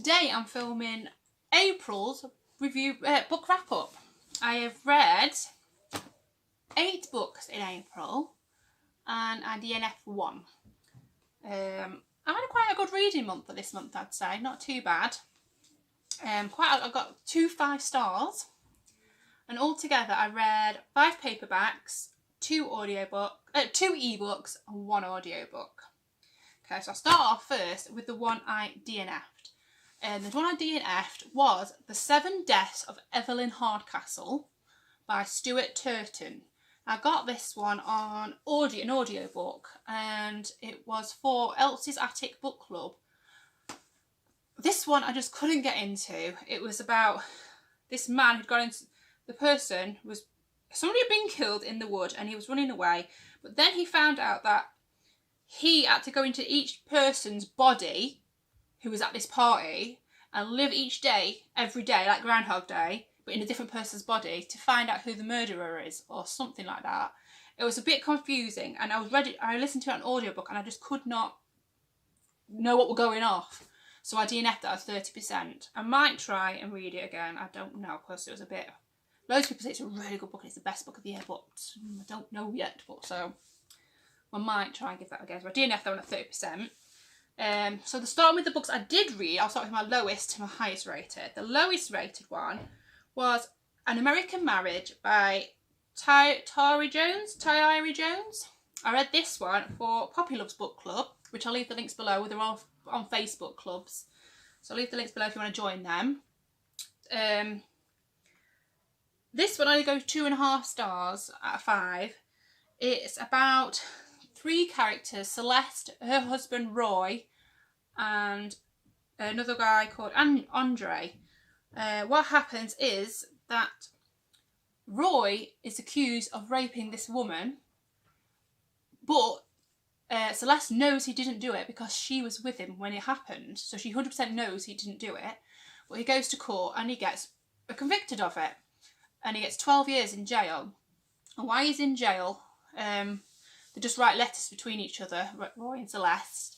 today I'm filming April's review book wrap up. I have read 8 books in April and I DNF 1. I had quite a good reading month for this month, I'd say, not too bad. I got 2 5 stars, and altogether I read 5 paperbacks, 2 ebooks and 1 audiobook. Okay, so I'll start off first with the one I DNF'd. And the one I DNF'd was The 7 Deaths of Evelyn Hardcastle by Stuart Turton. I got this one on an audiobook, and it was for Elsie's Attic Book Club. This one I just couldn't get into. It was about this man who'd gone into, somebody had been killed in the wood and he was running away, but then he found out that he had to go into each person's body who was at this party and live each day, every day, like Groundhog Day, but in a different person's body to find out who the murderer is or something like that. It was a bit confusing, and I listened to it on audiobook and I just could not know what was going off. So I DNF'd that at 30%. I might try and read it again. I don't know, because it was a bit... Loads of people say it's a really good book and it's the best book of the year, but I don't know yet. But so I might try and give that a go. So I DNF'd that one at 30%. So starting with the books I did read, I'll start with my lowest to my highest rated. The lowest rated one was An American Marriage by Tyree Jones. I read this one for Poppy Loves Book Club, which I'll leave the links below. They're all on Facebook clubs, so I'll leave the links below if you want to join them. This one only goes 2.5 stars out of 5. It's about 3 characters: Celeste, her husband Roy, and another guy called Andre. What happens is that Roy is accused of raping this woman, but Celeste knows he didn't do it because she was with him when it happened, so she 100% knows he didn't do it. But he goes to court and he gets convicted of it, and he gets 12 years in jail. And while he's in jail, they just write letters between each other, Roy and Celeste,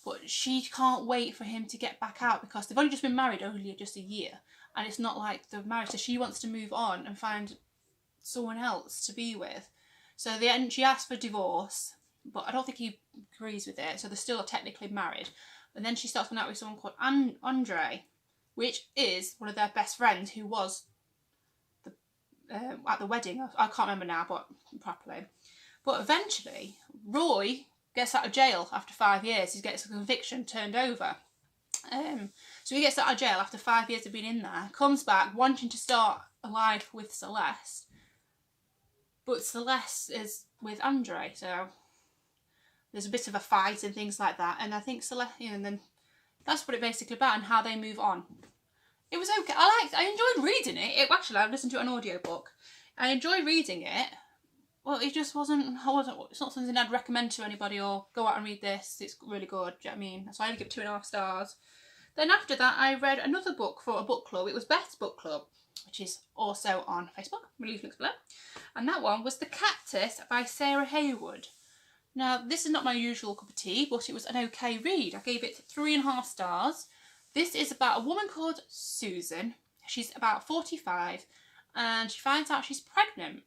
but she can't wait for him to get back out because they've only just been married only just a year, and it's not like the marriage, so she wants to move on and find someone else to be with. So at the end she asks for divorce, but I don't think he agrees with it, so they're still technically married. And then she starts going out with someone called Andre, which is one of their best friends who was at the wedding. I can't remember now, but properly. But eventually, Roy gets out of jail after 5 years. He gets a conviction turned over. So he gets out of jail after 5 years of being in there, comes back wanting to start a life with Celeste, but Celeste is with Andre, so there's a bit of a fight and things like that. And I think Celeste, and then that's what it basically about and how they move on. It was okay. I enjoyed reading it. Actually, I listened to it on audiobook. I enjoyed reading it. Well, it just wasn't. It's not something I'd recommend to anybody or go out and read this. It's really good. Do you know what I mean? So I only give 2.5 stars. Then after that, I read another book for a book club. It was Beth's Book Club, which is also on Facebook. We'll leave links below. And that one was The Cactus by Sarah Haywood. Now, this is not my usual cup of tea, but it was an okay read. I gave it 3.5 stars. This is about a woman called Susan. She's about 45 and she finds out she's pregnant.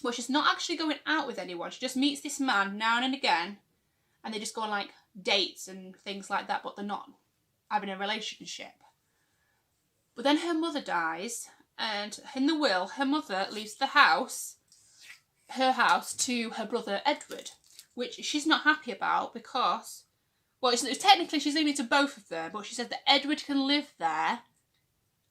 But she's not actually going out with anyone. She just meets this man now and again, and they just go on like dates and things like that, but they're not having a relationship. But then her mother dies, and in the will, her mother leaves her house to her brother Edward, which she's not happy about because, well, technically she's leaving it to both of them, but she said that Edward can live there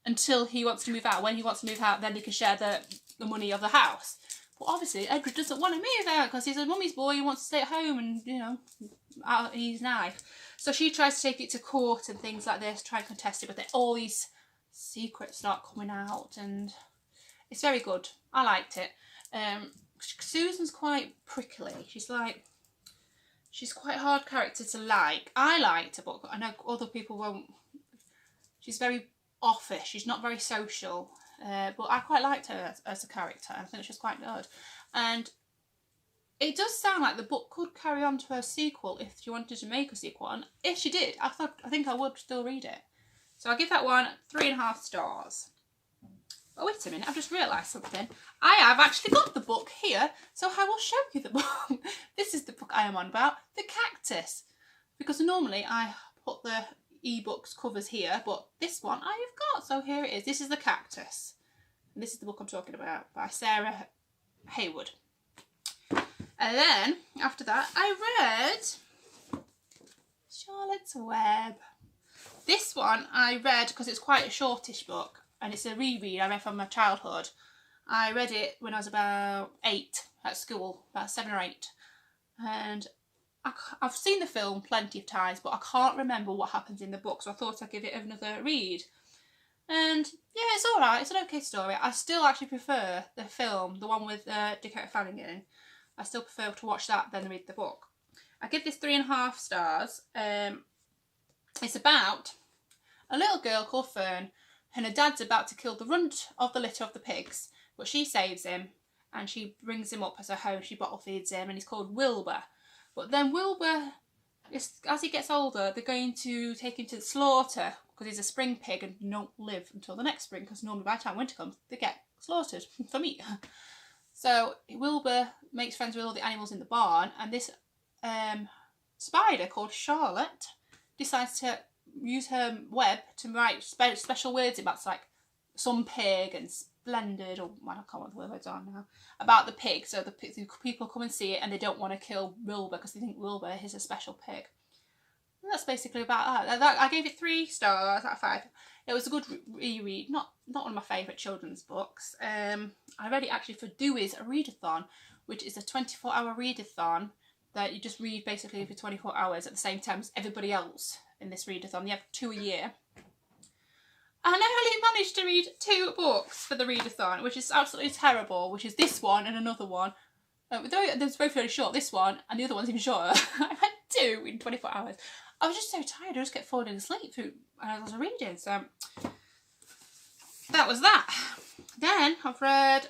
until he wants to move out. When he wants to move out, then they can share the money of the house. But obviously Edward doesn't want to move out because he's a mummy's boy. He wants to stay at home and, you know, he's nice. So she tries to take it to court and things like this, try and contest it, but then all these secrets start coming out, and it's very good. I liked it. Susan's quite prickly. She's quite a hard character to like. I liked her, but I know other people won't. She's very offish. She's not very social. But I quite liked her as a character. I think she's quite good. And it does sound like the book could carry on to a sequel if she wanted to make a sequel. And if she did, I think I would still read it. So I'll give that one 3.5 stars. Oh, wait a minute, I've just realised something. I have actually got the book here, so I will show you the book. This is the book I am on about, The Cactus. Because normally I put the ebooks covers here, but this one I have got, so here it is. This is The Cactus. And this is the book I'm talking about, by Sarah Haywood. And then, after that, I read Charlotte's Web. This one I read because it's quite a shortish book. And it's a reread I read from my childhood. I read it when I was about 8 at school, about 7 or 8. And I've seen the film plenty of times, but I can't remember what happens in the book, so I thought I'd give it another read. And yeah, it's alright, it's an okay story. I still actually prefer the film, the one with Dakota Fanning in. I still prefer to watch that than read the book. I give this 3.5 stars. It's about a little girl called Fern, and her dad's about to kill the runt of the litter of the pigs, but she saves him and she brings him up as her home. She bottle feeds him, and he's called Wilbur. But then Wilbur, as he gets older, they're going to take him to the slaughter because he's a spring pig and don't live until the next spring, because normally by the time winter comes they get slaughtered for meat. So Wilbur makes friends with all the animals in the barn, and this spider called Charlotte decides to use her web to write special words about, like some pig and splendid, or well, I can't remember what the words are now, about the pig. So the people come and see it, and they don't want to kill Wilbur because they think Wilbur is a special pig. And that's basically about that. I gave it 3 stars out of 5. It was a good reread, not one of my favourite children's books. I read it actually for Dewey's Readathon, which is a 24-hour readathon that you just read basically for 24 hours at the same time as everybody else in this readathon. You have 2 a year. And I only managed to read 2 books for the readathon, which is absolutely terrible, which is this one and another one. Though they're both really short, this one and the other one's even shorter. I had 2 in 24 hours. I was just so tired, I just kept falling asleep when I was reading, so that was that. Then I've read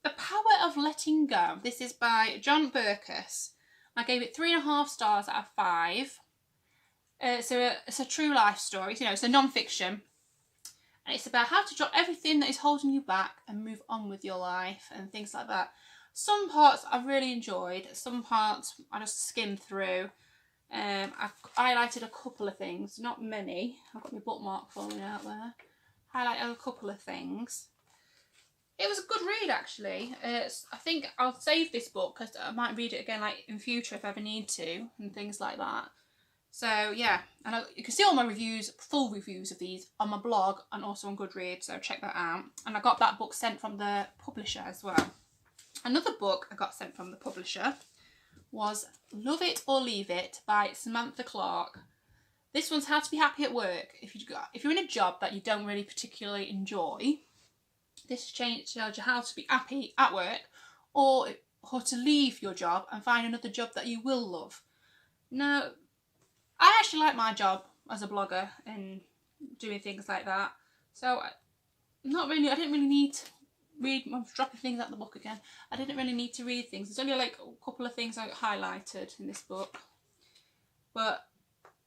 The Power of Letting Go. This is by John Burkus. I gave it 3.5 stars out of 5. It's a true life story, you know, it's a non-fiction. And it's about how to drop everything that is holding you back and move on with your life and things like that. Some parts I've really enjoyed, some parts I just skimmed through. I've highlighted a couple of things, not many. I've got my bookmark falling out there. Highlighted a couple of things. It was a good read actually. I think I'll save this book because I might read it again like in future if I ever need to and things like that. So yeah, and you can see all my reviews, full reviews of these on my blog and also on Goodreads, so check that out. And I got that book sent from the publisher as well. Another book I got sent from the publisher was Love It or Leave It by Samantha Clark. This one's how to be happy at work. If you're in a job that you don't really particularly enjoy, this tells you how to be happy at work, or how to leave your job and find another job that you will love. Now, I actually like my job as a blogger and doing things like that. So I didn't really need to read, I'm dropping things out of the book again. I didn't really need to read things. There's only like a couple of things I highlighted in this book. But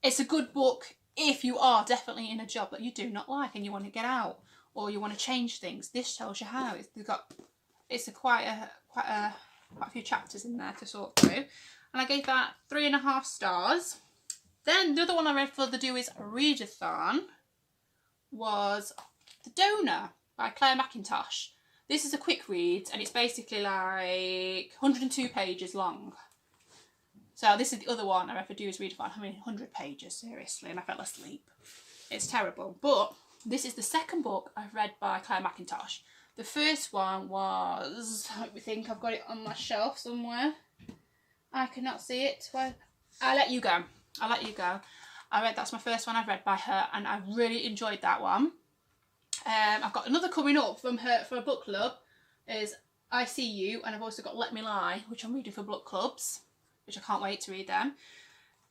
it's a good book if you are definitely in a job that you do not like and you want to get out or you want to change things. This tells you how. It's quite a few chapters in there to sort through. And I gave that 3.5 stars. Then the other one I read for the Dewey's Readathon was The Donor by Claire McIntosh. This is a quick read and it's basically like 102 pages long. So this is the other one I read for Dewey's Readathon. I mean, 100 pages, seriously, and I fell asleep. It's terrible. But this is the second book I've read by Claire McIntosh. The first one was, let me think, I've got it on my shelf somewhere. I cannot see it. Well, I'll Let You Go. I'll Let You Go. That's my first one I've read by her and I really enjoyed that one. I've got another coming up from her for a book club, is I See You, and I've also got Let Me Lie, which I'm reading for book clubs, which I can't wait to read them.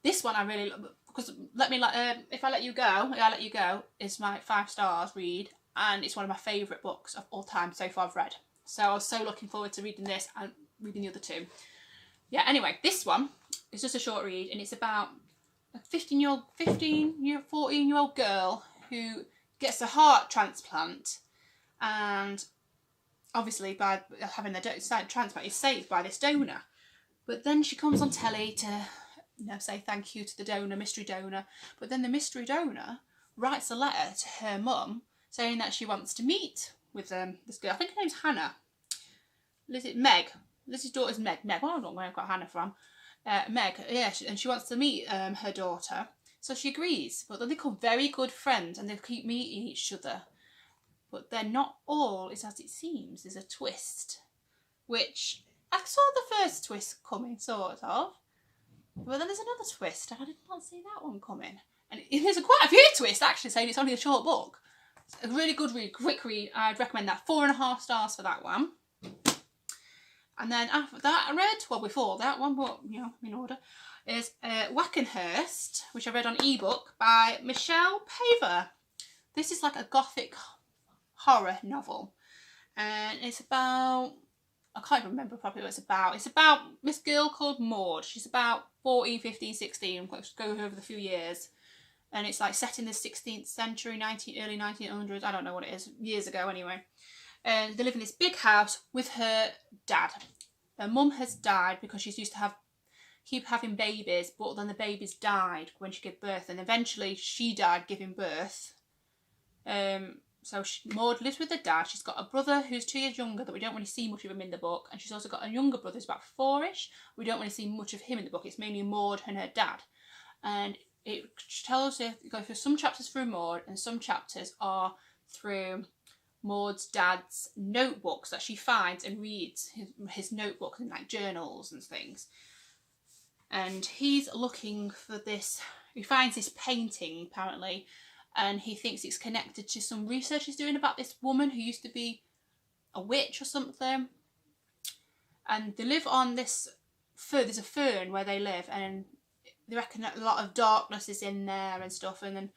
This one I really love, because If I Let You Go, I Let You Go is my 5 stars read, and it's one of my favourite books of all time so far I've read. So I was so looking forward to reading this and reading the other 2. Yeah, anyway, this one is just a short read, and it's about a 14-year-old girl who gets a heart transplant, and obviously by having the transplant is saved by this donor. But then she comes on telly to say thank you to the donor, mystery donor. But then the mystery donor writes a letter to her mum saying that she wants to meet with this girl. I think her name's Hannah. Meg. Lizzie's daughter's Meg. Meg. Well, I don't know where I got Hannah from. Meg. Yeah, and she wants to meet her daughter. So she agrees. But then they become very good friends and they keep meeting each other. But then not all is as it seems. There's a twist. Which I saw the first twist coming, sort of. But then there's another twist, and I did not see that one coming. And there's quite a few twists, actually, saying it's only a short book. It's a really good read, quick read. I'd recommend that. 4.5 stars for that one. And then after that, I read, well, before that one, but, you know, in order, is Hurst, which I read on ebook by Michelle Paver. This is like a gothic horror novel. And it's about, I can't even remember properly what it's about. It's about this girl called Maud. She's about 14, 15, 16. Let's go over the few years. And it's like set in the 16th century, early 1900s. I don't know what it is. Years ago, anyway. And they live in this big house with her dad. Her mum has died because she's used to keep having babies, but then the babies died when she gave birth, and eventually she died giving birth. So Maud lives with her dad. She's got a brother who's 2 years younger that we don't really see much of him in the book, and she's also got a younger brother who's about 4-ish. We don't really see much of him in the book. It's mainly Maud and her dad. And it tells you, go through some chapters through Maud, and some chapters are through Maud's dad's notebooks that she finds and reads, his notebooks and like journals and things. And he's looking for this, he finds this painting apparently, and he thinks it's connected to some research he's doing about this woman who used to be a witch or something. And they live on this there's a fern where they live, and they reckon that a lot of darkness is in there and stuff. And then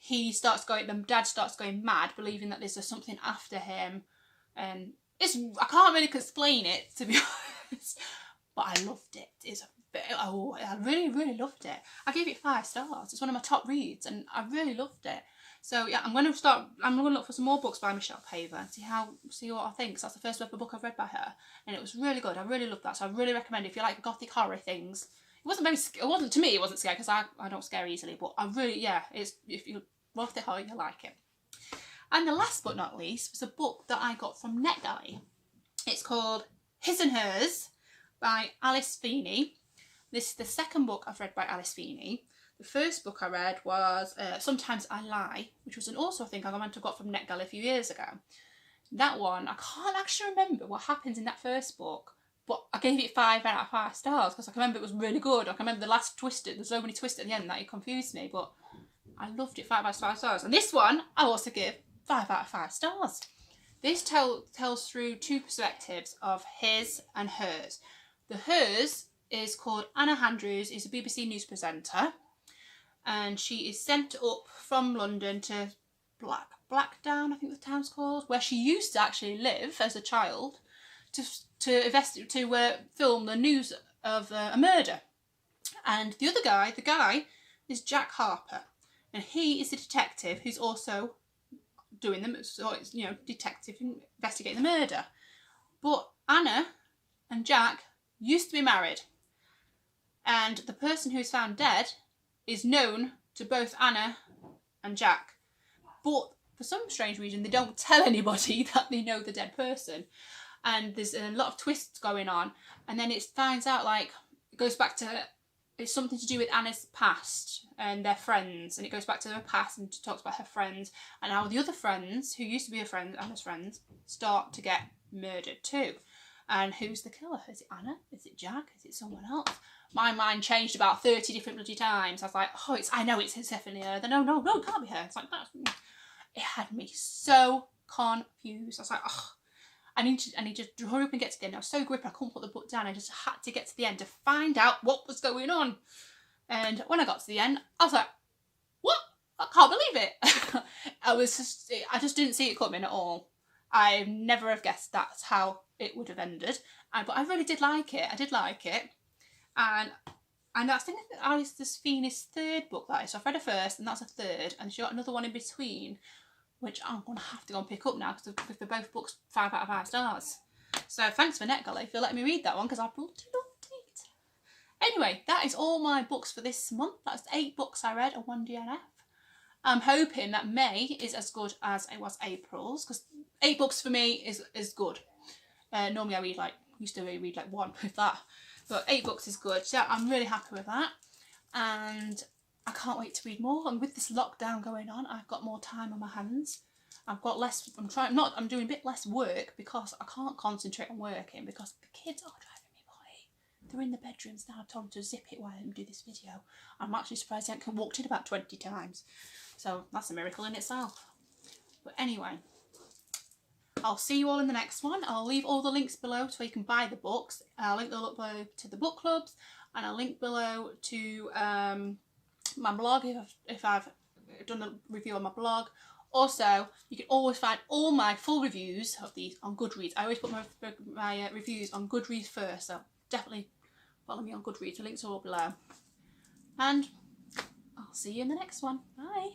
the dad starts going mad, believing that there's something after him. And I can't really explain it, to be honest, but I loved it. I really, really loved it. I gave it 5 stars. It's one of my top reads, and I really loved it. So yeah, I'm going to look for some more books by Michelle Paver and see what I think. So that's the first ever book I've read by her, and it was really good. I really loved that. So I really recommend it if you like gothic horror things. It wasn't to me. It wasn't scary because I don't scare easily. But I really, yeah, if you love the horror, you'll like it. And the last but not least was a book that I got from NetGalley. It's called His and Hers by Alice Feeney. This is the second book I've read by Alice Feeney. The first book I read was Sometimes I Lie, which was also a thing I got from NetGalley a few years ago. That one, I can't actually remember what happens in that first book, but I gave it 5 out of 5 stars because I can remember it was really good. I can remember the last twist, there's so many twists at the end that it confused me, but I loved it. 5 out of 5 stars. And this one, I also give 5 out of 5 stars. This tells through 2 perspectives of his and hers. The hers is called Anna Andrews, is a BBC News presenter, and she is sent up from London to Blackdown, I think the town's called, where she used to actually live as a child, to film the news of a murder. And the other guy, is Jack Harper, and he is the detective who's also doing detective investigating the murder. But Anna and Jack used to be married, and the person who's found dead is known to both Anna and Jack, but for some strange reason they don't tell anybody that they know the dead person. And there's a lot of twists going on, and then it finds out, like, it goes back to, it's something to do with Anna's past and their friends, and it goes back to their past and talks about her friends, and how the other friends who used to be Anna's friends start to get murdered too. And who's the killer? Is it Anna? Is it Jack? Is it someone else? My mind changed about 30 different bloody times. I was like, oh, I know it's definitely her. Then no, it can't be her. It's like, it had me so confused. I was like, oh, I need to hurry up and get to the end. I was so gripped, I couldn't put the book down. I just had to get to the end to find out what was going on. And when I got to the end, I was like, what? I can't believe it. I just didn't see it coming at all. I never have guessed that's how it would have ended. But I really did like it. I did like it. And And I think Alice Feeney's third book that is. So I've read her first, and that's a third, and she got another one in between, which I'm going to have to go and pick up now because they're both books 5 out of 5 stars. So thanks for NetGalley for letting me read that one because I bloody loved it. Anyway, that is all my books for this month. That's 8 books I read and 1 DNF. I'm hoping that May is as good as it was April's, because 8 books for me is good. Normally I read used to read like 1 with that, but 8 books is good. So I'm really happy with that, and I can't wait to read more. And with this lockdown going on, I've got more time on my hands. I've got less. I'm doing a bit less work because I can't concentrate on working because the kids are driving me potty. They're in the bedrooms now. I told them to zip it while I do this video. I'm actually surprised I haven't walked in about 20 times. So that's a miracle in itself. But anyway, I'll see you all in the next one. I'll leave all the links below so you can buy the books. I'll link below to the book clubs, and I'll link below to my blog if I've done a review on my blog. Also, you can always find all my full reviews of these on Goodreads. I always put my reviews on Goodreads first, so definitely follow me on Goodreads. The links are all below. And I'll see you in the next one. Bye.